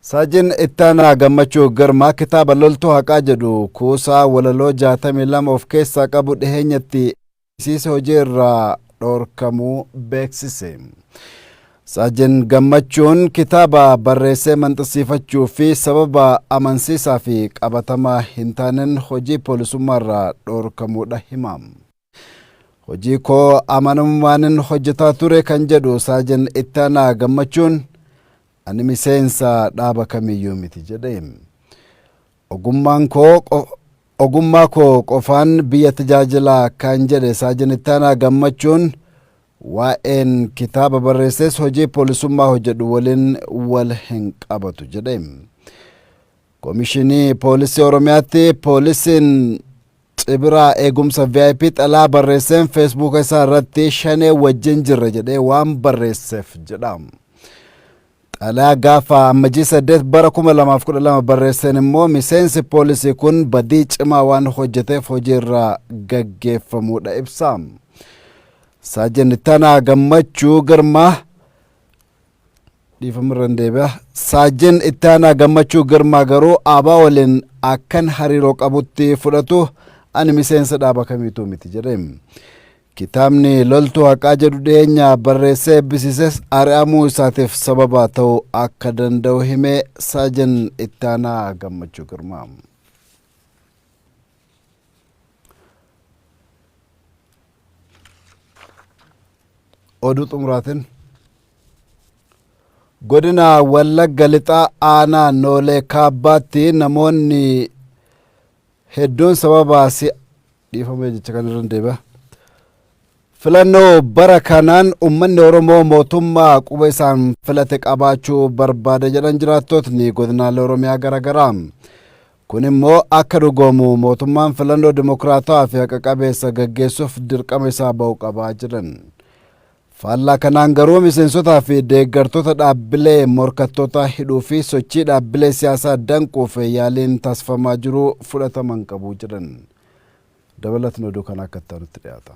Saajin ittaanaa gammachuu girmaa kitaaba loltuu haqaa jedhu kuusaa walaloo 62 of keessaa qabu dhiheenyatti isiisa hojii irraa dhorkamuu beeksise. Saajin gammachuun kitaaba barreessee manxisiifachuu fi sababa amansiisaa fi qabatamaa hin taaneen hojii poolisummaa irraa dhorkamuudha hima. Hojii koo amanamummaan hojjetaa ture kan jedhu Saajin ittaanaa gammachuun ani miseensa dhaaba kamiyyuu miti jedhe. Ogummaa koo qofaan biyya tajaajilaa kan jedhe Saajin ittaanaa gammachuun waa'een kitaaba barreessees hojii poolisummaa hojjedhu waliin wal hin qabatu jedhe. Komishinii Poolisii Oromiyaatti poolisiin Xibiraa eegumsa VIP xalaa barreesseen Facebook isaa irratti shanee wajjin jirre jedhee waan barreesseef jedha. Xalaa gaafa ammajii 8 bara 2012 barreesseen immoo miseensi poolisii kun badii cimaa waan hojjeteef hojii irraa gaggeeffamuudha ibsa. Saajin ittaanaa gammachuu girmaa Saajin ittaanaa gammachuu girmaa garuu aabaa waliin akkan hariiroo qabutti fudhatu ani miseensa dhaaba kamiituu miti jedhe. Kitaabni loltuu haqaa jedhu dhiyeenya barreessee eebbisiises ari'amuu isaatiif sababa ta'uu akka danda'u himee Saajin ittaanaa gammachuu girmaa. Oduu xumuraatiin godina Wallagga lixaa aanaa Noolee kaabbaatti namoonni hedduun sababa dhiifamee jecha kan irra deebi'a. Filannoo bara kanaan uummanni Oromoo mootummaa quba isaan filate qabaachuu barbaada jedhan jiraattotni godinaalee Oromiyaa garaagaraa. Kun immoo akka dhugoomu mootummaan filannoo dimokiraatawaa fi haqa qabeessa gaggeessuuf dirqama isaa ba'uu qabaa jedhan. Faallaa kanaan garuu miseensotaa fi deeggartoota dhaabbilee morkattoota hidhuu fi sochii dhaabbilee siyaasaa danquuf yaaliin taasifamaa jiru fudhataman qabu jedhan. Dabalatni oduu kana akka ta'utti dhiyaata.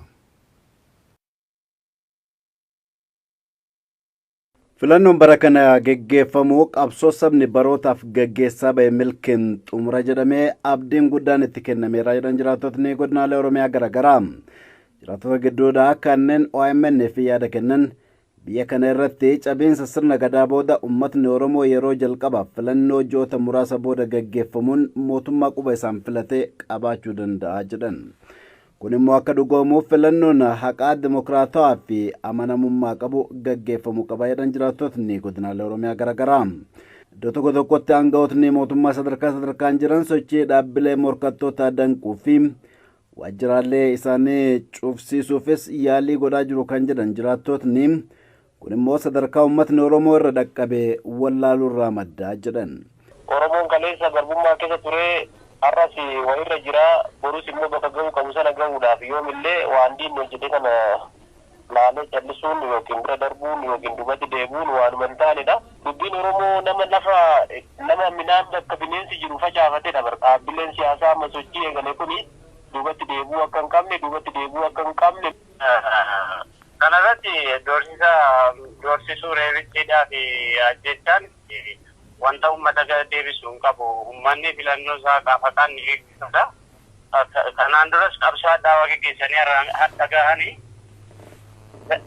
Filannoon bara kana geggeeffamuu qabsoo sabni barootaaf gaggeessaa ba'e milkiin xumura jedhamee abdiin guddaan itti kennameera jedhan jiraattotni godinaalee Oromiyaa garaagaraa. Jiraattota gidduudhaa kanneen OMN fi yaada kennan biyya kana irratti cabiinsa sirna gadaa booda uummatni Oromoo yeroo jalqabaaf filannoo ji'oota muraasa booda gaggeeffamuun mootummaa quba isaan filate qabaachuu danda'a jedhan. Kun immoo akka dhugoomuuf filannoon haqaa dimokiraatawaa fi amanamummaa qabu gaggeeffamuu qaba jedhan jiraattotni godinaalee Oromiyaa garaagaraa. Iddoo tokko tokkotti aangawootni mootummaa sadarkaan jiran sochii dhaabbilee morkattoota danquu fi waajjiraalee isaanii cufsiisuufis yaalii godhaa jiru kan jedhan jiraattotni. Kun immoo sadarkaa uummatni Oromoo irra dhaqqabe wallaaluu irraa maddaa jedhan. Oromoon kaleessa garbummaa keessa ture har'as wayirra jira borus immoo bakka ga'uu qabu sana ga'uudhaaf yoomillee waan diinni hojjete kana laalee callisuun yookiin bira darbuun yookiin dubatti deebuun waanuma hin taanedha. Dubbiin Oromoo nama midhaan bakka bineensi jiru facaafatedha. Dhaabbileen siyaasaa amma sochii eegale kuni dubatti deebuu akka hin qabne. Kanarratti doorsisuu reebichiidhaa fi ajjechaan wanta uummata deebisuu hin qabu. Uummanni filannoo isaa qaafaqaan ni geggeessudha. Kanaan duras qabsoo addaa waa geggeessanii hadda gahanii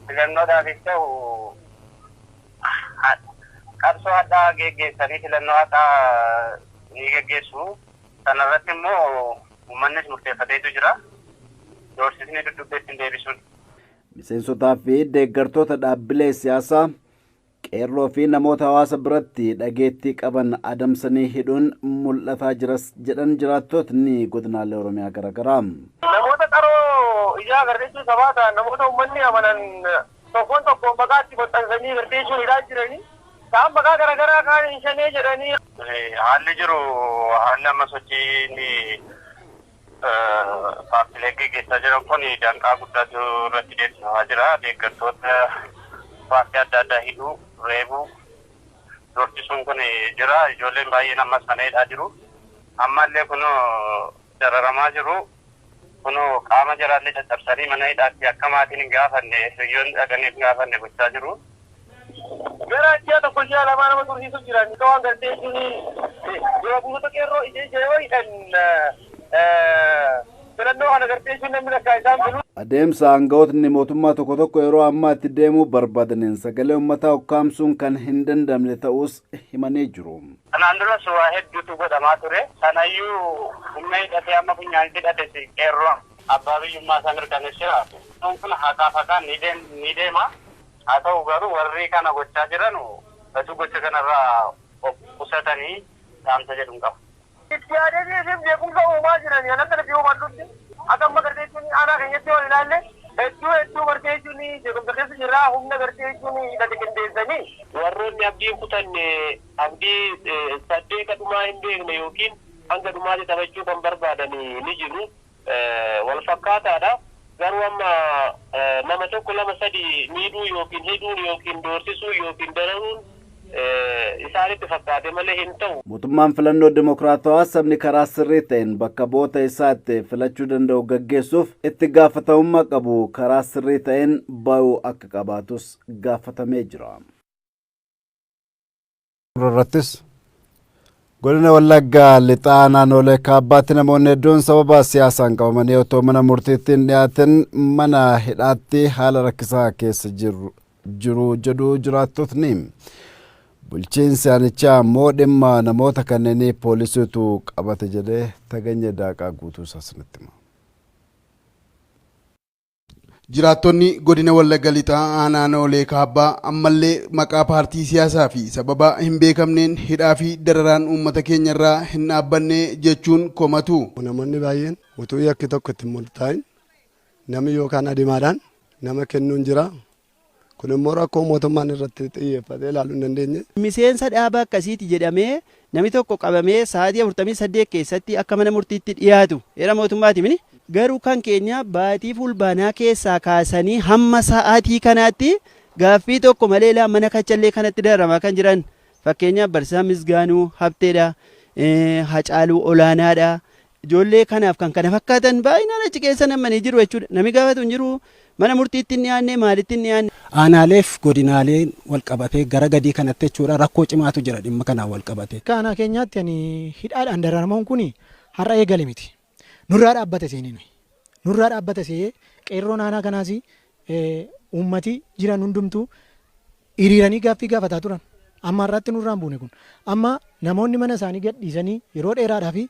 filannoodhaafis ta'u qabsoo addaa geggeessanii filannoo addaa ni geggeessu. Kanarratti immoo uummannis murteeffateetu jira. Doorsisni dudubbeetti hin deebisuun. Miseensotaa fi deeggartoota dhaabbilee siyaasaa qeerroo fi namoota hawaasa biratti dhageettii qaban adamsanii hidhuun mul'ataa jiras jedhan jiraattotni godinaalee Oromiyaa garaagaraa. Namoota qaroo ijaa agarsiisuu sabaata namoota uummanni amanan tokkoon baqaatti maxxansanii agarsiisuu hidhaa jiranii kaan baqaa garaagaraa kaan hin shanee jedhanii. Haalli jiru haalli amma sochiin paartiilee geggeessaa jiran kun danqaa guddaatu irratti deemsifamaa jira. Deeggartoota paartii adda addaa hidhuu, reebuu, doorsisuun kun jira. Ijoolleen baay'een ammas kana hidhaa jiru. Ammallee kunoo dararamaa jiru. Kunoo qaama jaraallee caccabsanii mana hidhaatti akka maatiin hin gaafanne, hiriyoonni dhaqanii hin gaafanne gochaa jiru. Gara ji'a tokko ji'a lamaa nama tursiisu jiran waan gartee jechuun yoo buufata qeerroo ijeewwan filannoo kana gartee jechuun namni lakkaa isaan bilu. Adeemsa aangawootni mootummaa tokko tokko yeroo ammaa itti deemuu barbaadaniin sagalee uummataa ukkaamsuun kan hin dandamne ta'us himanii jiru. Kanaan duras waa hedduutu godhamaa ture. Sanayyuu humna hidhatee amma funyaan hidhate qeerroon abbaa biyyummaa isaa mirkaneesseera. Kun haqaa faqaan ni deema. Haa ta'u garuu warri kana gochaa jiran osoo gocha kanarraa qusatanii dhaamsa jedhuun qabu. Itti yaadee beekumsa uumaa jiranii anatti nafi uumadhutti akka amma gartee jechuun aanaa keenyatti waan ilaalle hedduu gartee jechuun beekumsa keessa jirraa humna gartee jechuun hidhate qindeessanii warroonni abdii kutanne abdii saddeeqa dhumaa hin beekne yookiin hanga dhumaatti taphachuu kan barbaadanii ni jiru. Wal fakkaataadha. Garuu amma nama tokko lama sadi miidhuu yookiin hidhuun yookiin doorsisuu yookiin dararuun isaanitti fakkaate malee hin ta'u. Mootummaan filannoo dimokiraatawaa sabni karaa sirrii ta'een bakka bu'oota isaatti filachuu danda'u gaggeessuuf itti gaafatamummaa qabu karaa sirrii ta'een ba'uu akka qabaatus gaafatamee jira. Godina Wallaggaa lixaa naannolee kaabbaatti namoonni hedduun sababa siyaasaan qabamanii otoo mana murtiittiin dhiyaatin mana hidhaatti haala rakkisaa keessa jiru jedhu jiraattotni. Bulchiinsi aanichaa immoo dhimma namoota kanneenii poolisiitu qabate jedhee Taganya Daaqaa guutuu isaanitti hima. Jiraattonni godina Wallagga lixaa naannolee kaabbaa ammallee maqaa paartii siyaasaa fi sababa hin beekamneen hidhaa fi dararaan uummata keenya irraa hin dhaabbanne jechuun komatu. Namoonni baay'een utuu yakki tokko itti murtaa'in namni yookaan adimaadhaan nama kennuun jira. Kun immoo rakkoo mootummaan irratti xiyyeeffatee ilaaluu hin dandeenye. Miseensa dhaabaa akkasiiti jedhamee namni tokko qabamee sa'aatii 48 keessatti akka mana murtiitti dhiyaatu heera mootummaati mini. Garuu kan keenya baatii fulbaanaa keessaa kaasanii hamma sa'aatii kanaatti gaaffii tokko malee mana kachallee kanatti dararamaa kan jiran. Fakkeenyaaf Barsiisaa Misgaanuu Habteedha, Hacaaluu Olaanaadha. Ijoollee kanaaf kan kana fakkaatan baay'inaan achi keessa namanii jiru jechuudha. Namni gaafatu hin jiru. Mana murtiitti hin dhiyaanne maalitti hin dhiyaanne. Aanaaleef godinaaleen wal qabatee gara gadii kanatti jechuudha rakkoo cimaatu jira dhimma kanaan wal qabatee. Akka aanaa keenyaatti hidhaadhaan dararamuun kun har'a eegale miti. Nurraa dhaabbate seeninu. Nurraa dhaabbate see qeerroon aanaa kanaas uummati jiran hundumtuu hiriiranii gaaffii gaafataa turan. Amma irratti nurraan buune kun. Amma namoonni mana isaanii gadhiisanii yeroo dheeraadhaa fi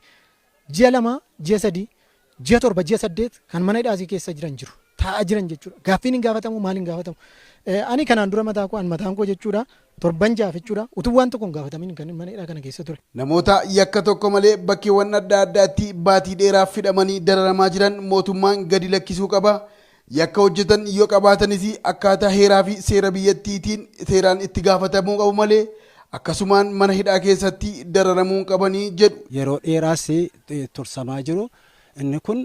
ji'a 2, ji'a 3, ji'a 7, ji'a 8 kan mana hidhaasii keessa jiran jiru. Taa'aa jiran jechuudha. Gaaffiin hin gaafatamu maal hin gaafatamu. Ani kanaan dura mataan koo jechuudha. 7 jaaf jechuudha. Utuu waan tokko hin gaafatamin kan mana hidhaa kana keessa ture. Namoota yakka tokko malee bakkeewwan adda addaatti baatii dheeraaf hidhamanii dararamaa jiran mootummaan gadi lakkisuu qaba. Yakka hojjetan yoo qabaatanis akkaataa heeraa fi seera biyyattiitiin seeraan itti gaafatamuu qabu malee akkasumaan mana hidhaa keessatti dararamuu qabanii jedhu. Yeroo dheeraas tursamaa jiru. Inni kun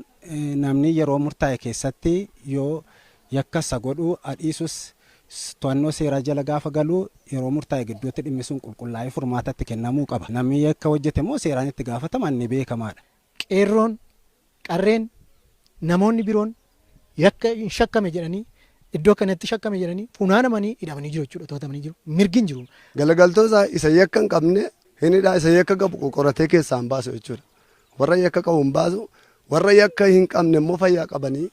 namni yeroo murtaa'e keessatti yoo yakka isa godhu adhiisus to'annoo seeraa jala gaafa galu yeroo murtaa'e gidduutti dhimmi sun qulqullaa'ee furmaatatti kennamuu qaba. Namni yakka hojjete immoo seeraan itti gaafataman ni beekamaadha. Qeerroon, qarreen, namoonni biroon yakka hin shakkame jedhanii iddoo kanatti shakkame jedhanii funaanamanii hidhamanii jiru jechuudha. To'atamanii jiru. Mirgiin jiru. Galagaltoota isa yakka hin qabne hin hidhaa isa yakka qabu qoratee keessaa hin baasu jechuudha. Warra yakka qabu hin baasu. Warra yakka hin qabne immoo fayyaa qabanii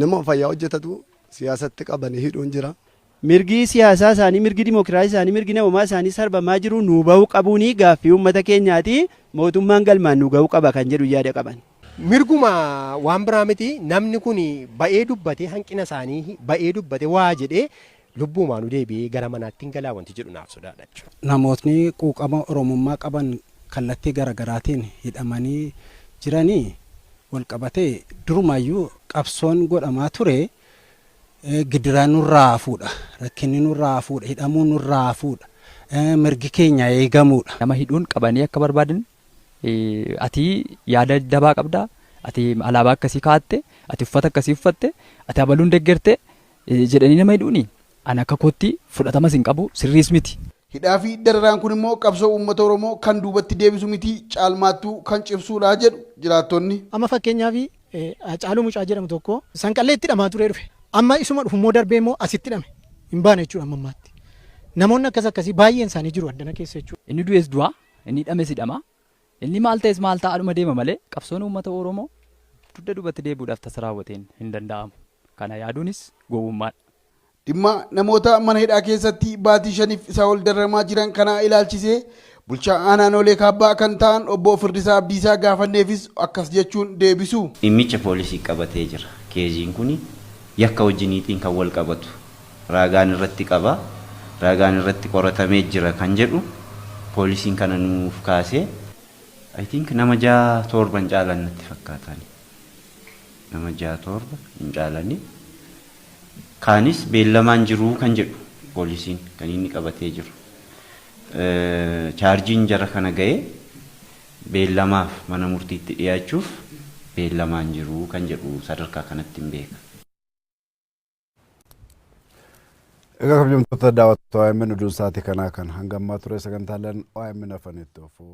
nama fayyaa hojjetatu siyaasatti qabanii hidhuun jira. Mirgi siyaasaa isaanii, mirgi dimokiraasii isaanii, mirgi namummaa isaanii sarbamaa jiru nuu bahuu qabuuni gaaffii uummata keenyaati. Mootummaan galmaan nuu gahuu qaba kan jedhu yaada qaban. Mirguma waan biraa miti namni kun ba'ee dubbate hanqina isaanii ba'ee dubbate waa jedhee lubbuumaan deebi'ee gara manaatti hin galaa wanti jedhu naaf sodaadha jechuudha. Namootni quuqama Oromummaa qaban kallattii garaagaraatiin hidhamanii jiranii wal qabatee durumayyuu qabsoon godhamaa ture gidiraa nurraa fuudha rakkinni nurraa fuudha hidhamuu nurraa fuudha mirgi keenya eegamuudha. Nama hidhuun qabanii akka barbaadan ati yaada dabaa qabdaa ati alaabaa akkasii kaatte ati uffata akkasii uffatte ati abaluun deggerte jedhanii nama hidhuuni ani akka kootti fudhatamas hin qabu sirriis miti. Hidhaa fi dararaan kun immoo qabsoo uummata Oromoo kan duubatti deebisu miti caalmaattuu kan cibsuudha jedhu jiraattonni. Amma fakkeenyaaf Hacaaluu Mucaa jedhamu tokko sanqallee itti hidhamaa ture dhufe. Amma isuma dhufu immoo darbee immoo asitti hidhame hin baane jechuudha amma ammaatti. namoonni akkasii baay'een isaanii jiru addana keessa jechuudha. Inni du'es du'a, inni hidhames hidhama. Inni maal ta'es maal ta'adhuma deema malee qabsoon uummata Oromoo dugda duubatti deebi'uudhaaf tasa raawwateen hin danda'amu. Kana yaaduunis gowwummaadha. Dhimma namoota mana hidhaa keessatti baatii 5 isaa ol dararamaa jiran kana ilaalchisee bulchaa aanaalee kaabbaa kan ta'an obbo Firdisaa Abdiisaa gaafanneefis akkas jechuun deebisu. Dhimmicha poolisii qabatee jira. Keeziin kun yakka wajjiniitiin kan wal qabatu. Raagaan irratti qaba. Raagaan irratti qoratamee jira kan jedhu poolisiin kana nuuf kaasee I think nama 6-7 caalan natti fakkaatani. Nama 6-7 hin caalani. Kaanis beellamaan jiru kan jedhu poolisiin kan inni qabatee jiru. Chaarjiin jara kana ga'ee beellamaaf mana murtiitti dhiyaachuuf beellamaan jiru kan jedhu sadarkaa kanatti hin beeka. Egaa kabajamtoota daawwattoota OMN oduun sa'aatii kanaa kan hanga ammaa ture sagantaaleen OMN afanitti oofuu.